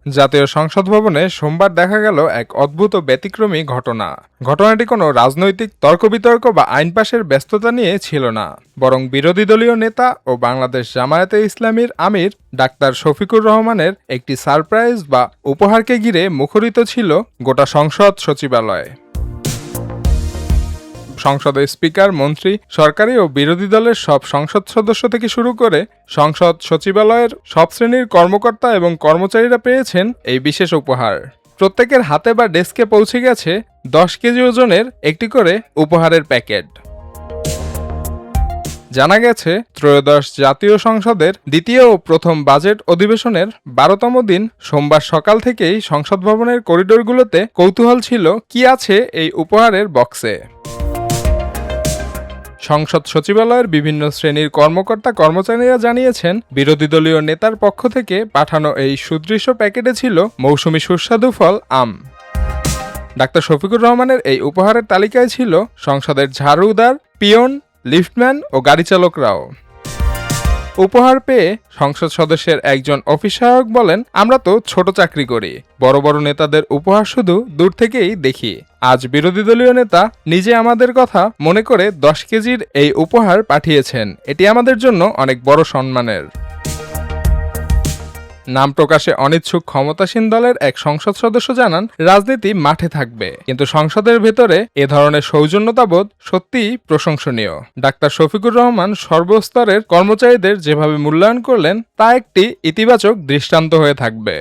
জাতীয় সংসদ ভবনে সোমবার দেখা গেল এক অদ্ভুত ব্যতিক্রমী ঘটনা। ঘটনাটি কোনো রাজনৈতিক তর্ক-বিতর্ক বা আইন পাশের ব্যস্ততা নিয়ে ছিল না, বরং বিরোধী দলীয় নেতা ও বাংলাদেশ জামায়াতে ইসলামীর আমির ডাক্তার শফিকুর রহমানের একটি সারপ্রাইজ বা উপহারকে ঘিরে মুখরিত ছিল গোটা সংসদ সচিবালয়। সংসদের স্পিকার, মন্ত্রী, সরকারি ও বিরোধী দলের সব সংসদ সদস্য থেকে শুরু করে সংসদ সচিবালয়ের সব শ্রেণীর কর্মকর্তা এবং কর্মচারীরা পেয়েছেন এই বিশেষ উপহার। প্রত্যেকের হাতে বা ডেস্কে পৌঁছে গেছে 10 কেজি ওজনের একটি করে উপহারের প্যাকেট। জানা গেছে, ত্রয়োদশ জাতীয় সংসদের দ্বিতীয় ও প্রথম বাজেট অধিবেশনের 12তম দিন সোমবার সকাল থেকেই সংসদ ভবনের করিডোরগুলোতে কৌতূহল ছিল কি আছে এই উপহারের বক্সে। সংসদ সচিবালয়ের বিভিন্ন শ্রেণীর কর্মকর্তা কর্মচারীরা জানিয়েছেন, বিরোধী দলীয় নেতার পক্ষ থেকে পাঠানো এই সুদৃশ্য প্যাকেটে ছিল মৌসুমী সুস্বাদু ফল আম। ডাক্তার শফিকুর রহমানের এই উপহারের তালিকায় ছিল সংসদের ঝাড়ুদার, পিয়ন, লিফটম্যান ও গাড়ি চালকরাও। উপহার পেয়ে সংসদ সদস্যের একজন অফিস সহায়ক বলেন, আমরা তো ছোট চাকরি করি, বড় বড় নেতাদের উপহার শুধু দূর থেকেই দেখি। আজ বিরোধী দলীয় নেতা নিজে আমাদের কথা মনে করে 10 কেজির এই উপহার পাঠিয়েছেন, এটি আমাদের জন্য অনেক বড় সম্মানের। নাম প্রকাশে অনিচ্ছুক ক্ষমতাসীন দলের এক সংসদ সদস্য জানান, রাজনীতি মাঠে থাকবে, কিন্তু সংসদের ভেতরে এ ধরনের সৌজন্যতাবোধ সত্যিই প্রশংসনীয়। ডাক্তার শফিকুর রহমান সর্বস্তরের কর্মচারীদের যেভাবে মূল্যায়ন করলেন তা একটি ইতিবাচক দৃষ্টান্ত হয়ে থাকবে।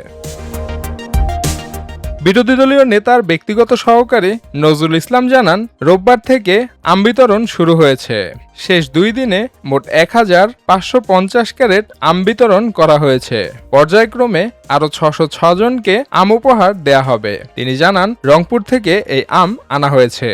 বিরোধী দলীয় নেতার ব্যক্তিগত সহকারী নজরুল ইসলাম জানান, রোববার থেকে আম বিতরণ শুরু হয়েছে। শেষ 2 দিনে মোট 1550 ক্যারেট আম বিতরণ করা হয়েছে। পর্যায়ক্রমে আরও 606 জনকে আম উপহার দেয়া হবে। তিনি জানান, রংপুর থেকে এই আম আনা হয়েছে।